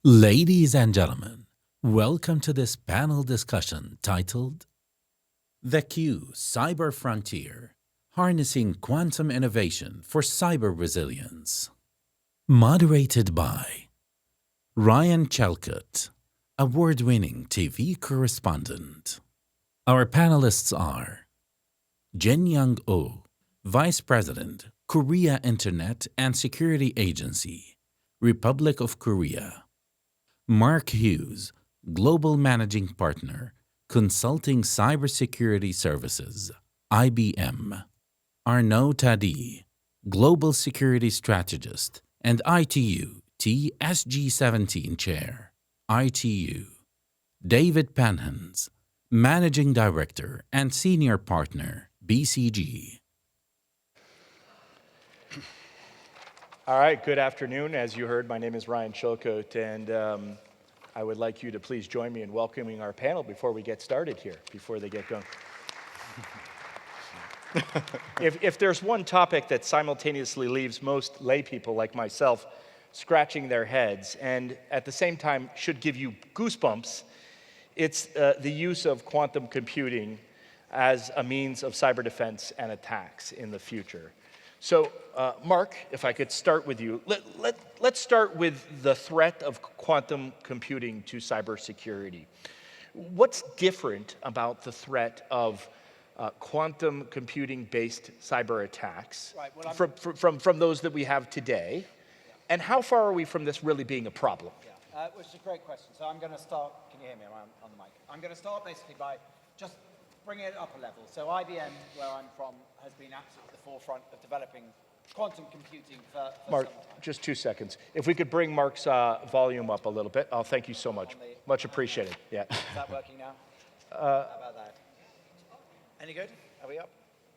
Ladies and gentlemen, welcome to this panel discussion titled The Q Cyber Frontier, Harnessing Quantum Innovation for Cyber Resilience. Moderated by Ryan Chalcutt, award-winning TV correspondent. Our panelists are Jinyoung Oh, Vice President, Korea Internet and Security Agency, Republic of Korea. Mark Hughes, Global Managing Partner, Consulting Cybersecurity Services, IBM. Arnaud Taddei, Global Security Strategist and ITU TSG17 Chair, ITU. David Panhans, Managing Director and Senior Partner, BCG. All right, good afternoon. As you heard, my name is Ryan Chilcote, and I would like you to please join me in welcoming our panel before we get started here, before they get going. If there's one topic that simultaneously leaves most lay people like myself scratching their heads and at the same time should give you goosebumps, it's the use of quantum computing as a means of cyber defense and attacks in the future. So, Mark, if I could start with you, let's start with the threat of quantum computing to cybersecurity. What's different about the threat of quantum computing-based cyber attacks from those that we have today? And how far are we from this really being a problem? Which is a great question. So I'm going to start, can you hear me? I'm on the mic. I'm going to start basically by just bringing it up a level. So IBM, where I'm from, has been at the forefront of developing quantum computing for Mark, some time. just 2 seconds. If we could bring Mark's volume up a little bit, oh, thank you so much. Much appreciated. Yeah. Is that working now? How about that? Any good? Are we up?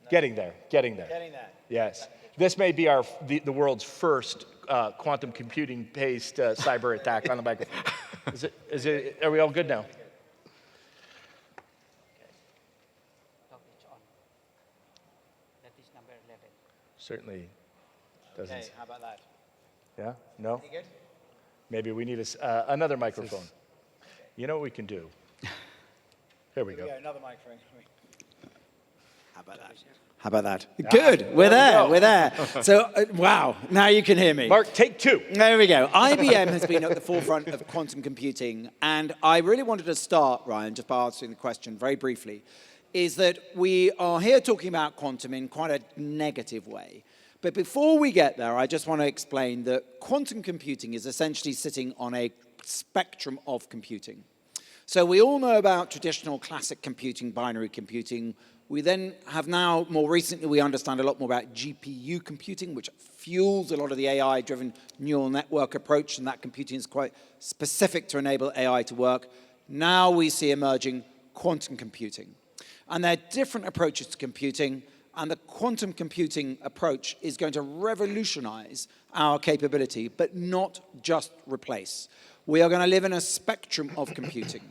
No. Getting there. Getting there. Yes. This may be the world's first quantum computing-based cyber attack on the microphone. Are we all good now? Certainly doesn't. Okay, how about that? Yeah? No? Any good? Maybe we need another microphone. You know what we can do? Here we go. Another microphone. How about that? How about that? Ah, Good. We're there. So, wow, now you can hear me. Mark, take 2. There we go. IBM has been at the forefront of quantum computing, and I really wanted to start, Ryan, just by answering the question very briefly, is that we are here talking about quantum in quite a negative way. But before we get there, I just want to explain that quantum computing is essentially sitting on a spectrum of computing. So we all know about traditional classic computing, binary computing. We then have now, more recently, we understand a lot more about GPU computing, which fuels a lot of the AI-driven neural network approach, and that computing is quite specific to enable AI to work. Now we see emerging quantum computing. And there are different approaches to computing, and the quantum computing approach is going to revolutionize our capability, but not just replace. We are going to live in a spectrum of computing,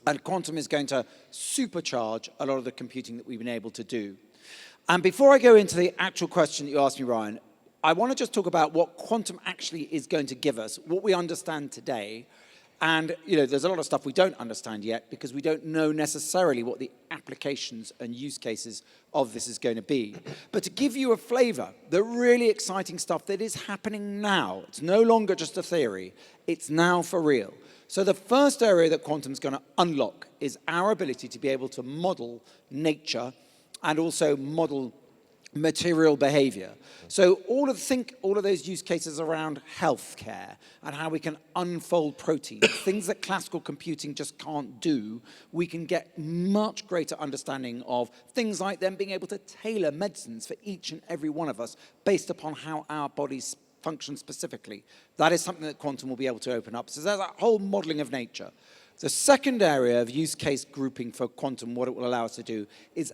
and quantum is going to supercharge a lot of the computing that we've been able to do. And before I go into the actual question that you asked me, Ryan, I want to just talk about what quantum actually is going to give us, what we understand today. And, there's a lot of stuff we don't understand yet because we don't know necessarily what the applications and use cases of this is going to be. But to give you a flavor, the really exciting stuff that is happening now, it's no longer just a theory, it's now for real. So the first area that quantum is going to unlock is our ability to be able to model nature and also model material behavior. So all of those use cases around healthcare and how we can unfold proteins, things that classical computing just can't do, we can get much greater understanding of things like them being able to tailor medicines for each and every one of us based upon how our bodies function specifically. That is something that quantum will be able to open up. So there's that whole modeling of nature. The second area of use case grouping for quantum, what it will allow us to do, is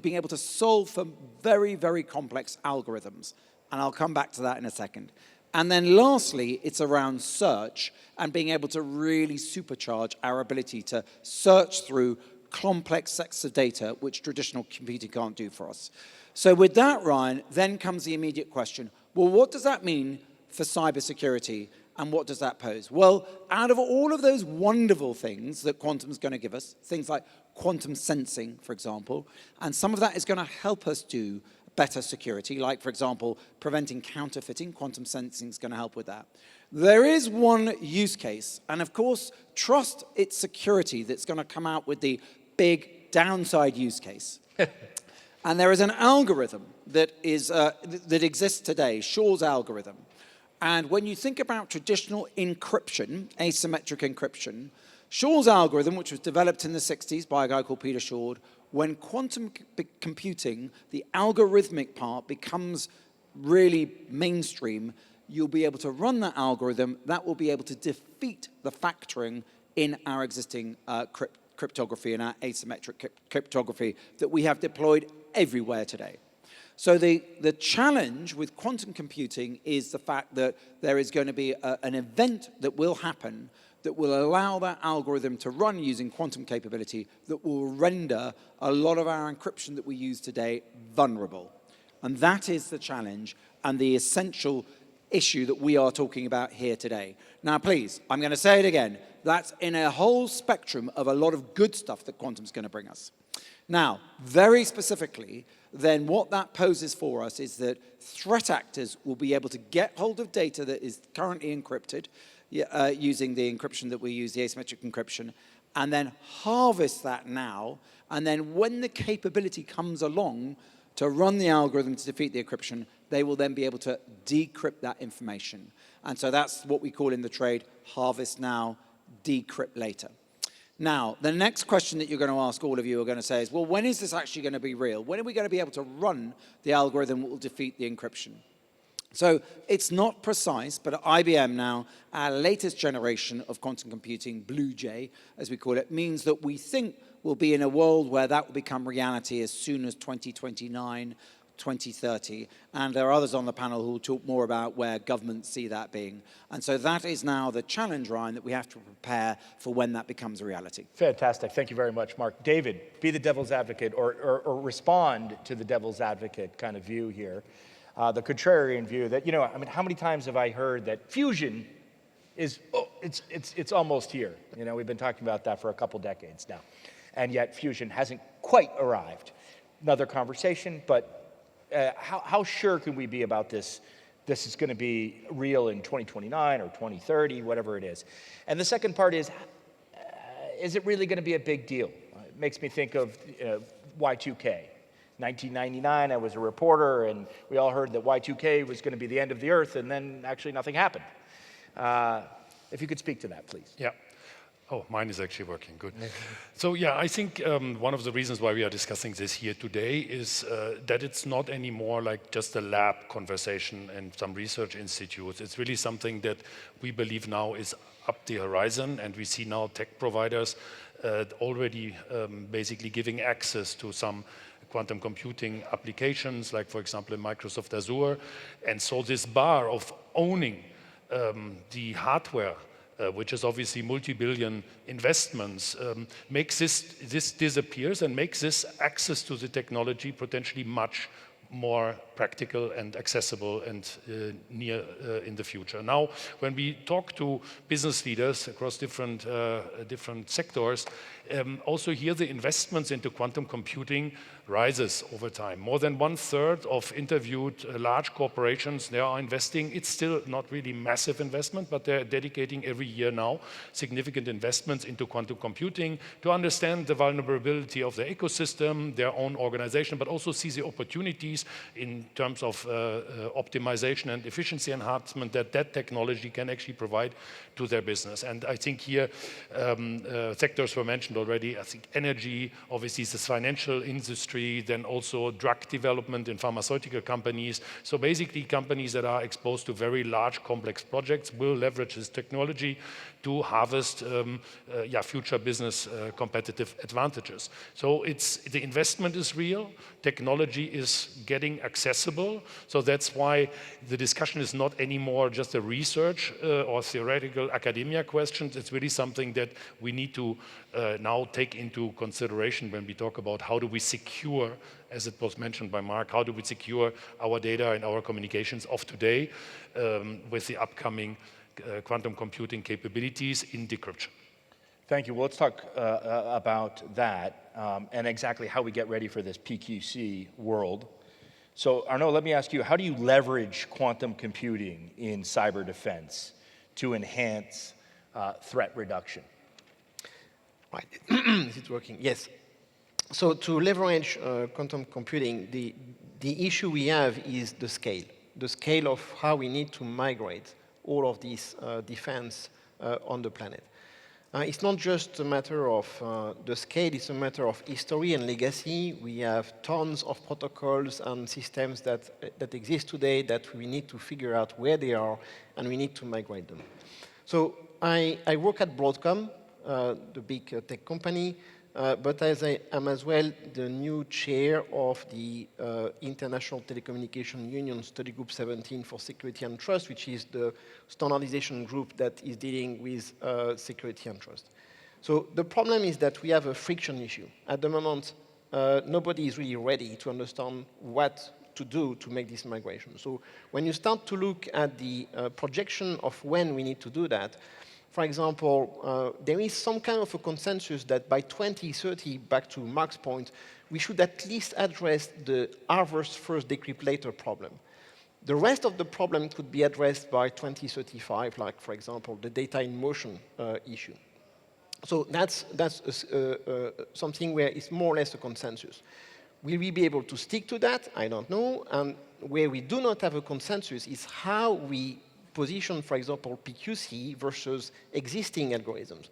being able to solve for very, very complex algorithms. And I'll come back to that in a second. And then lastly, it's around search and being able to really supercharge our ability to search through complex sets of data, which traditional computing can't do for us. So with that, Ryan, then comes the immediate question, well, what does that mean for cybersecurity And what does that pose? Well, out of all of those wonderful things that quantum's going to give us, things like quantum sensing, for example, and some of that is going to help us do better security, like, for example, preventing counterfeiting. Quantum sensing is going to help with that. There is one use case, and of course, trust its security that's going to come out with the big downside use case. And there is an algorithm that exists today, Shor's algorithm. And when you think about traditional encryption, asymmetric encryption, Shor's algorithm, which was developed in the 60s by a guy called Peter Shor, when quantum computing, the algorithmic part becomes really mainstream, you'll be able to run that algorithm that will be able to defeat the factoring in our existing cryptography and our asymmetric cryptography that we have deployed everywhere today. So the challenge with quantum computing is the fact that there is going to be an event that will happen that will allow that algorithm to run using quantum capability that will render a lot of our encryption that we use today vulnerable. And that is the challenge and the essential issue that we are talking about here today. Now, please, I'm going to say it again. That's in a whole spectrum of a lot of good stuff that quantum's going to bring us. Now, very specifically, then what that poses for us is that threat actors will be able to get hold of data that is currently encrypted using the encryption that we use, the asymmetric encryption, and then harvest that now, and then when the capability comes along to run the algorithm to defeat the encryption, they will then be able to decrypt that information. And so that's what we call in the trade, harvest now, decrypt later. Now, the next question that you're going to ask, all of you are going to say is, well, when is this actually going to be real? When are we going to be able to run the algorithm that will defeat the encryption? So it's not precise, but at IBM now, our latest generation of quantum computing, Blue Jay, as we call it, means that we think we'll be in a world where that will become reality as soon as 2029, 2030. And there are others on the panel who will talk more about where governments see that being. And so that is now the challenge, Ryan, that we have to prepare for when that becomes a reality. Fantastic. Thank you very much, Mark. David, be the devil's advocate or respond to the devil's advocate kind of view here. The contrarian view that, I mean, how many times have I heard that fusion is, it's almost here. We've been talking about that for a couple decades now. And yet fusion hasn't quite arrived. Another conversation, but how sure can we be about this? This is going to be real in 2029 or 2030, whatever it is. And the second part is it really going to be a big deal? It makes me think of Y2K. 1999, I was a reporter, and we all heard that Y2K was going to be the end of the earth, and then actually nothing happened. If you could speak to that, please. Yeah. Oh, mine is actually working, good. So yeah, I think one of the reasons why we are discussing this here today is that it's not anymore like just a lab conversation and some research institutes. It's really something that we believe now is up the horizon, and we see now tech providers already basically giving access to some quantum computing applications, like for example in Microsoft Azure. And so this bar of owning the hardware, which is obviously multi-billion investments, makes this disappears and makes this access to the technology potentially much more practical and accessible and near in the future. Now, when we talk to business leaders across different sectors, also here the investments into quantum computing rises over time. More than 1/3 of interviewed large corporations, they are investing. It's still not really massive investment, but they're dedicating every year now significant investments into quantum computing to understand the vulnerability of the ecosystem, their own organization, but also see the opportunities in terms of optimization and efficiency enhancement that technology can actually provide to their business. And I think here sectors were mentioned already. I think energy, obviously this financial industry, then also drug development in pharmaceutical companies. So basically companies that are exposed to very large complex projects will leverage this technology to harvest future business competitive advantages. So the investment is real, technology is getting accessible, so that's why the discussion is not anymore just a research or theoretical academia question. It's really something that we need to now take into consideration when we talk about how do we secure, as it was mentioned by Mark, how do we secure our data and our communications of today with the upcoming quantum computing capabilities in decryption. Thank you. Well, let's talk about that and exactly how we get ready for this PQC world. So, Arnaud, let me ask you, how do you leverage quantum computing in cyber defense to enhance threat reduction? Right. Is it working? Yes. So to leverage quantum computing, the issue we have is the scale of how we need to migrate all of these defense on the planet. It's not just a matter of the scale, it's a matter of history and legacy. We have tons of protocols and systems that exist today that we need to figure out where they are, and we need to migrate them. So I work at Broadcom, the big tech company, but as I am as well the new chair of the International Telecommunication Union Study Group 17 for Security and Trust, which is the standardization group that is dealing with security and trust. So the problem is that we have a friction issue. At the moment, nobody is really ready to understand what to do to make this migration. So when you start to look at the projection of when we need to do that, for example, there is some kind of a consensus that by 2030, back to Mark's point, we should at least address the harvest first, decrypt later problem. The rest of the problem could be addressed by 2035, like, for example, the data in motion issue. So that's something where it's more or less a consensus. Will we be able to stick to that? I don't know. And where we do not have a consensus is how we position, for example, PQC versus existing algorithms.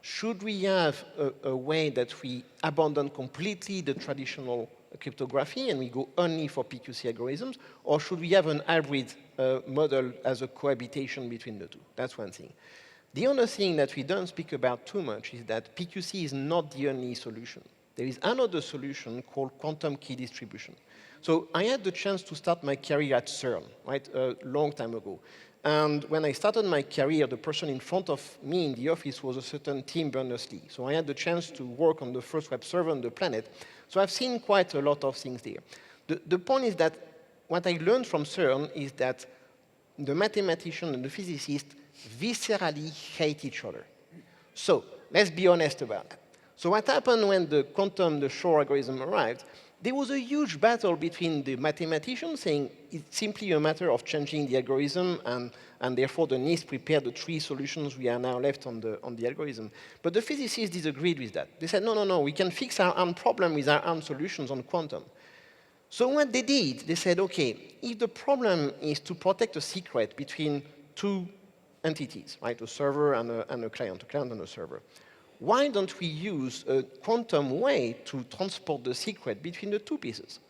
Should we have a way that we abandon completely the traditional cryptography and we go only for PQC algorithms, or should we have an hybrid model as a cohabitation between the two? That's one thing. The other thing that we don't speak about too much is that PQC is not the only solution. There is another solution called quantum key distribution. So I had the chance to start my career at CERN, right, a long time ago. And when I started my career, the person in front of me in the office was a certain Tim Berners-Lee. So I had the chance to work on the first web server on the planet. So I've seen quite a lot of things there. The point is that what I learned from CERN is that the mathematician and the physicist viscerally hate each other. So let's be honest about that. So what happened when the Shor algorithm arrived? There was a huge battle between the mathematicians saying it's simply a matter of changing the algorithm, and therefore the NIST prepared the 3 solutions we are now left on the algorithm. But the physicists disagreed with that. They said, no, we can fix our own problem with our own solutions on quantum. So what they did, they said, okay, if the problem is to protect a secret between 2 entities, right, a server and a client and a server, why don't we use a quantum way to transport the secret between the 2 pieces?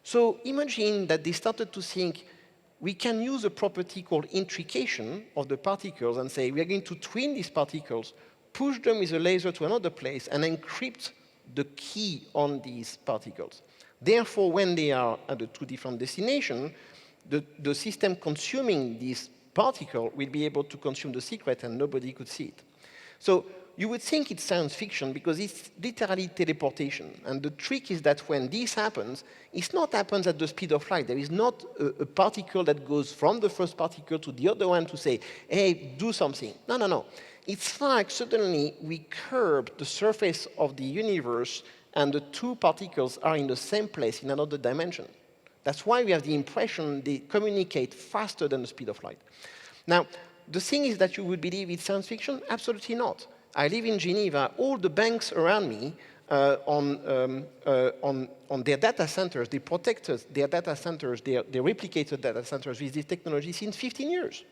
So imagine that they started to think, we can use a property called intrication of the particles and say, we are going to twin these particles, push them with a laser to another place, and encrypt the key on these particles. Therefore, when they are at the 2 different destinations, the system consuming this particle will be able to consume the secret and nobody could see it. So you would think it's science fiction because it's literally teleportation. And the trick is that when this happens, it not happens at the speed of light. There is not a particle that goes from the first particle to the other one to say, hey, do something. No. It's like suddenly we curb the surface of the universe and the 2 particles are in the same place in another dimension. That's why we have the impression they communicate faster than the speed of light. Now, the thing is that you would believe it's science fiction? Absolutely not. I live in Geneva. All the banks around me on their data centers, they protected their data centers, they replicated data centers with this technology since 15 years.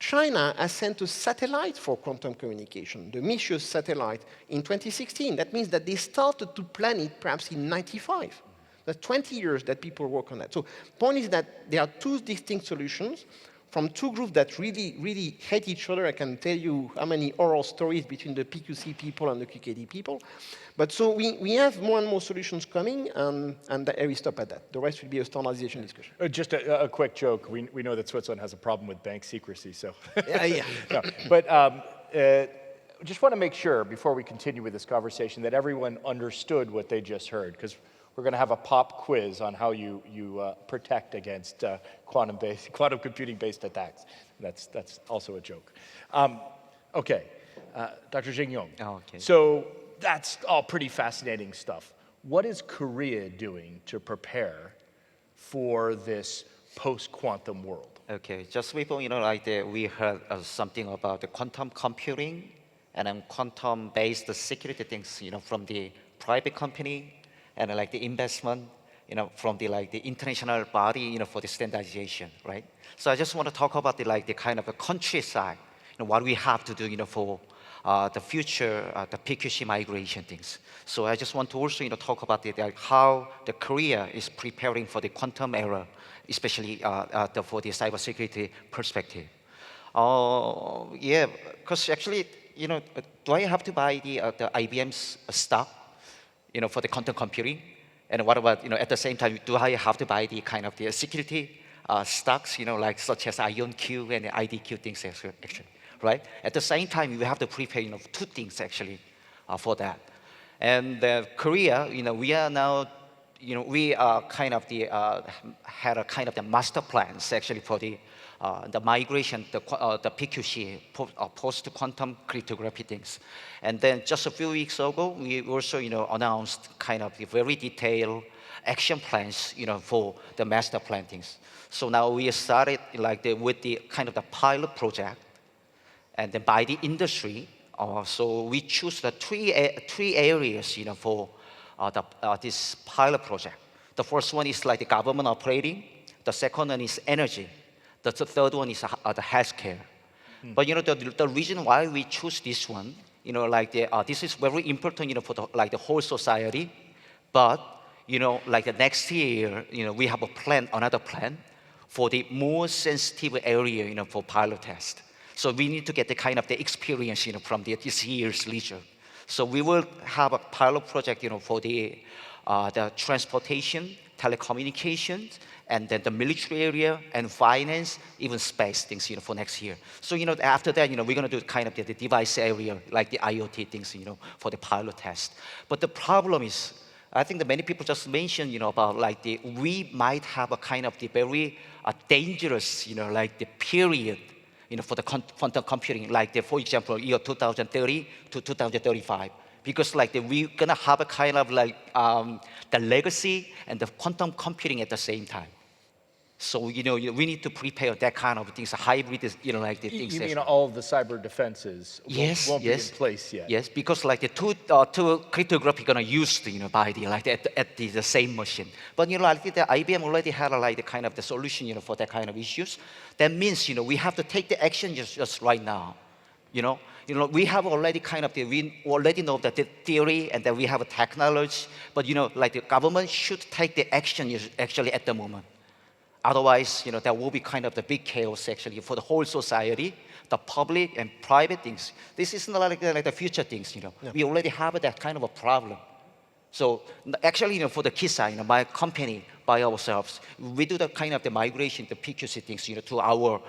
China has sent a satellite for quantum communication, the Hughes satellite, in 2016. That means that they started to plan it perhaps in 95. That's 20 years that people work on that. So the point is that there are 2 distinct solutions from 2 groups that really, really hate each other. I can tell you how many oral stories between the PQC people and the QKD people. But so we have more and more solutions coming, and I will stop at that. The rest will be a standardization discussion. Just a quick joke. We know that Switzerland has a problem with bank secrecy, so. Yeah. No, but just want to make sure, before we continue with this conversation, that everyone understood what they just heard, because we're going to have a pop quiz on how you protect against quantum computing-based attacks. That's also a joke. Okay, Dr. Jinyoung. Oh, okay. So that's all pretty fascinating stuff. What is Korea doing to prepare for this post-quantum world? Okay, just before, we heard something about the quantum computing and then quantum-based security things, from the private company and like the investment, from the international body, for the standardization, right? So I just want to talk about the kind of a countryside, what we have to do, for the future, the PQC migration things. So I just want to also, talk about how the Korea is preparing for the quantum era, especially for the cybersecurity perspective. Yeah, because actually, do I have to buy the IBM's stock, for the quantum computing? And what about, at the same time, do I have to buy the kind of the security stocks, like such as IonQ and the IDQ things actually, right? At the same time, we have to prepare, two things actually for that. And Korea, we are now, we are kind of the had a kind of the master plans actually for the migration, the PQC, post-quantum cryptography things. And then just a few weeks ago, we also, announced kind of the very detailed action plans, for the master plan things. So now we started with the kind of the pilot project, and then by the industry. So we choose the three areas, for this pilot project. The first one is the government operating. The second one is energy. The third one is the healthcare. But the reason why we choose this one, this is very important, for the whole society. But the next year, we have a plan, another plan, for the more sensitive area, for pilot test. So we need to get the kind of the experience, from this year's leisure. So we will have a pilot project, for the transportation, telecommunications, and then the military area, and finance, even space things, for next year. So, after that, we're going to do kind of the device area, like the IoT things, for the pilot test. But the problem is, I think that many people just mentioned, about we might have a kind of the very dangerous, the period, for the quantum computing, for example, year 2030 to 2035. Because we're gonna have a kind of the legacy and the quantum computing at the same time. So, we need to prepare that kind of things, hybrid, the things. You mean all of the cyber defenses won't be in place yet? Yes, because the two cryptography gonna used, by the at the same machine. But I think the IBM already had the kind of the solution, for that kind of issues. That means we have to take the action just right now. We have already kind of we already know that the theory and that we have a technology, but the government should take the action actually at the moment. Otherwise, there will be kind of the big chaos actually for the whole society, the public and private things. This is not like the future things, Yeah. We already have that kind of a problem. So actually, for the KISA, my company, by ourselves, we do the kind of the migration, the PQC things, to our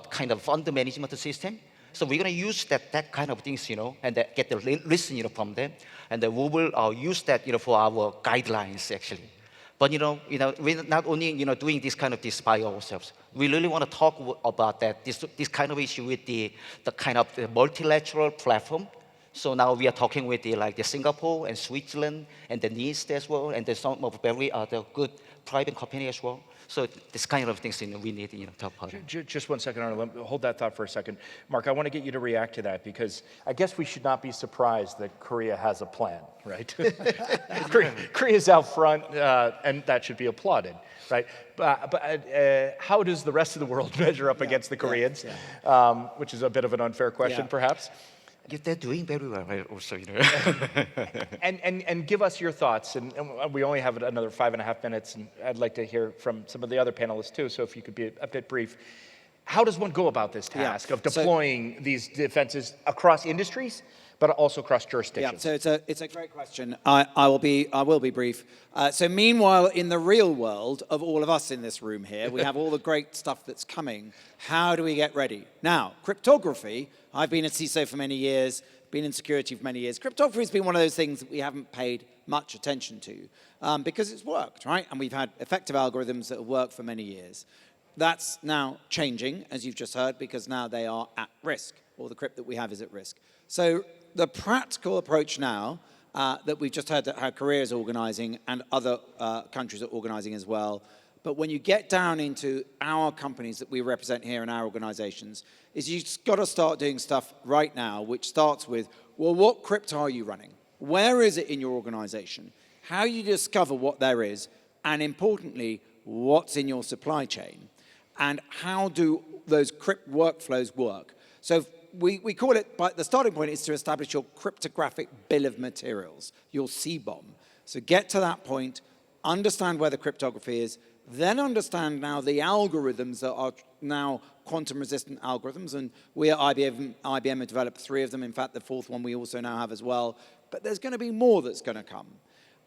kind of fund management system. So we're going to use that kind of things, and get the list, from them, and then we will use that, for our guidelines actually. But we're not only doing this kind of this by ourselves. We really want to talk about that this kind of issue with the kind of the multilateral platform. So now we are talking with the Singapore and Switzerland and the NIST as well, and there's some of very other good private company as well. So this kind of things we need to talk about. Just 1 second, Arnaud. Hold that thought for a second. Mark, I want to get you to react to that because I guess we should not be surprised that Korea has a plan, right? Korea's out front, and that should be applauded, right? But how does the rest of the world measure up against the Koreans? Which is a bit of an unfair question, perhaps. They're doing very well, right? Also, And give us your thoughts. And we only have another 5.5 minutes, and I'd like to hear from some of the other panelists too. So if you could be a bit brief. how does one go about this task of So- deploying these defenses across industries, but also across jurisdictions? Yeah, so it's a great question. I will be brief. So meanwhile, in the real world of all of us in this room here, we have all the great stuff that's coming. How do we get ready? Now, cryptography, I've been a CISO for many years, been in security for many years. Cryptography has been one of those things that we haven't paid much attention to because it's worked, right? And we've had effective algorithms that have worked for many years. That's now changing, as you've just heard, because now they are at risk, or the crypt that we have is at risk. So the practical approach now that we've just heard that how Korea is organizing and other countries are organizing as well, but when you get down into our companies that we represent here in our organizations, is you've got to start doing stuff right now, which starts with, well, what crypt are you running? Where is it in your organization? How you discover what there is, and importantly, what's in your supply chain? And how do those crypt workflows work? So we call it, but the starting point is to establish your cryptographic bill of materials, your CBOM. So get to that point, understand where the cryptography is, then understand now the algorithms that are now quantum-resistant algorithms, and we at IBM have developed 3 of them. In fact, the 4th one we also now have as well. But there's going to be more that's going to come.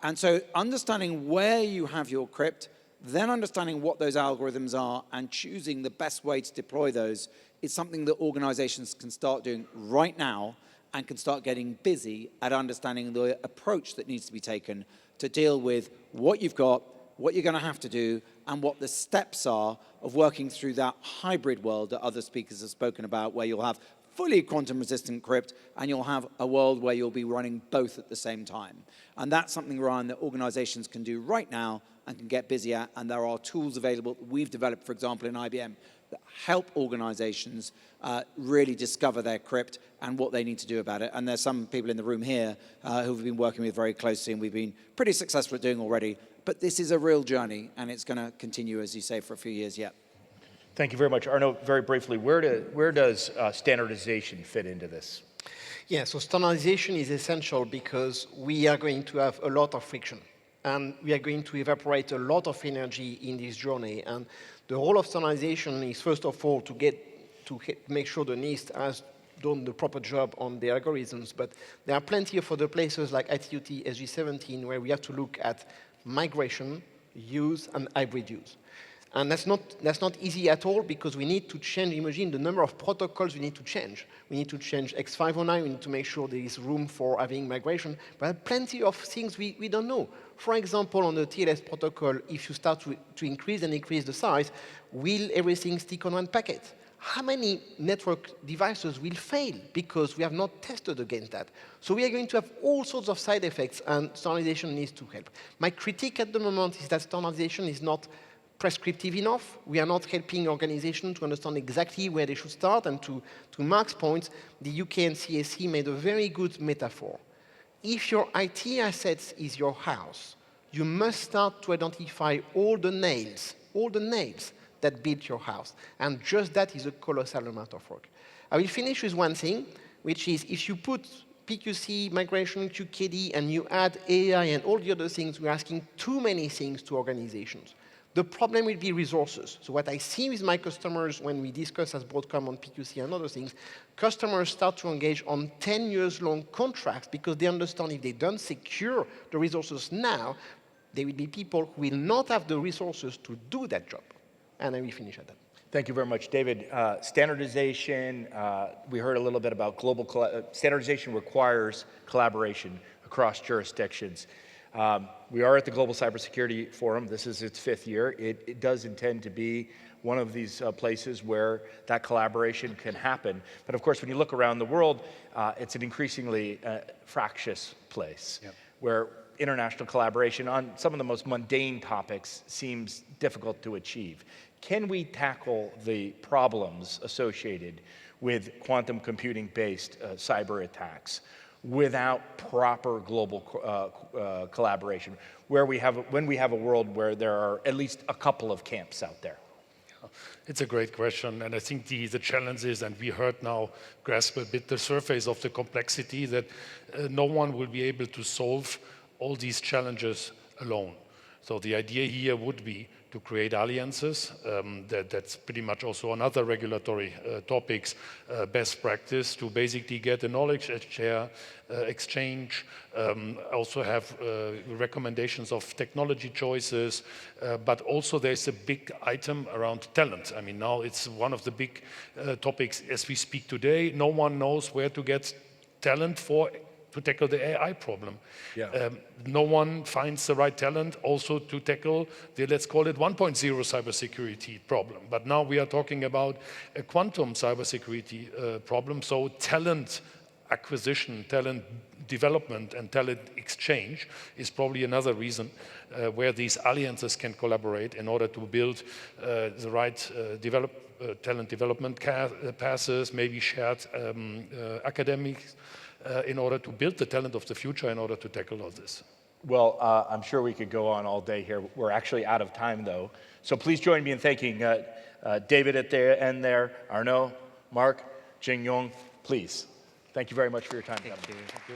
And so understanding where you have your crypt, then understanding what those algorithms are and choosing the best way to deploy those is something that organizations can start doing right now and can start getting busy at understanding the approach that needs to be taken to deal with what you've got, what you're going to have to do, and what the steps are of working through that hybrid world that other speakers have spoken about, where you'll have fully quantum-resistant crypt, and you'll have a world where you'll be running both at the same time. And that's something, Ryan, that organizations can do right now and can get busy at, and there are tools available that we've developed, for example, in IBM, that help organizations really discover their crypt and what they need to do about it. And there's some people in the room here who we've been working with very closely, and we've been pretty successful at doing already. But this is a real journey, and it's going to continue, as you say, for a few years yet. Thank you very much. Arnaud, very briefly, where does standardization fit into this? Yeah, so standardization is essential because we are going to have a lot of friction. And we are going to evaporate a lot of energy in this journey. And the role of standardization is, first of all, to make sure the NIST has done the proper job on the algorithms. But there are plenty of other places like ITUT, SG17, where we have to look at migration, use, and hybrid use. And that's not easy at all because we need to change, imagine the number of protocols we need to change. We need to change X509, we need to make sure there is room for having migration, but there are plenty of things we don't know. For example, on the TLS protocol, if you start to increase and increase the size, will everything stick on one packet? How many network devices will fail because we have not tested against that? So we are going to have all sorts of side effects, and standardization needs to help. My critique at the moment is that standardization is not prescriptive enough. We are not helping organizations to understand exactly where they should start. And to Mark's point, the UK and CSC made a very good metaphor. If your IT assets is your house, you must start to identify all the nails that built your house. And just that is a colossal amount of work. I will finish with one thing, which is if you put PQC, migration, QKD, and you add AI and all the other things, we're asking too many things to organizations. The problem will be resources. So what I see with my customers when we discuss as Broadcom on PQC and other things, customers start to engage on 10 years long contracts because they understand if they don't secure the resources now, there will be people who will not have the resources to do that job. And I will finish at that. Thank you very much, David. Standardization, we heard a little bit about global standardization requires collaboration across jurisdictions. We are at the Global Cybersecurity Forum. This is its 5th year. It does intend to be one of these places where that collaboration can happen. But of course, when you look around the world, it's an increasingly fractious place where international collaboration on some of the most mundane topics seems difficult to achieve. Can we tackle the problems associated with quantum computing-based cyber attacks without proper global collaboration, when we have a world where there are at least a couple of camps out there? It's a great question, and I think the challenge is, and we heard now grasp a bit the surface of the complexity, that no one will be able to solve all these challenges alone. So the idea here would be to create alliances. That's pretty much also another regulatory topics, best practice to basically get a knowledge share, exchange, also have recommendations of technology choices, but also there's a big item around talent. I mean, now it's one of the big topics as we speak today. No one knows where to get talent to tackle the AI problem. Yeah. No one finds the right talent also to tackle the, let's call it 1.0 cybersecurity problem. But now we are talking about a quantum cybersecurity problem. So talent acquisition, talent development, and talent exchange is probably another reason where these alliances can collaborate in order to build the right talent development paths, maybe shared academics, in order to build the talent of the future in order to tackle all this. Well, I'm sure we could go on all day here. We're actually out of time, though. So please join me in thanking David at the end there, Arnaud, Mark, Jinyoung, please. Thank you very much for your time. Thank you.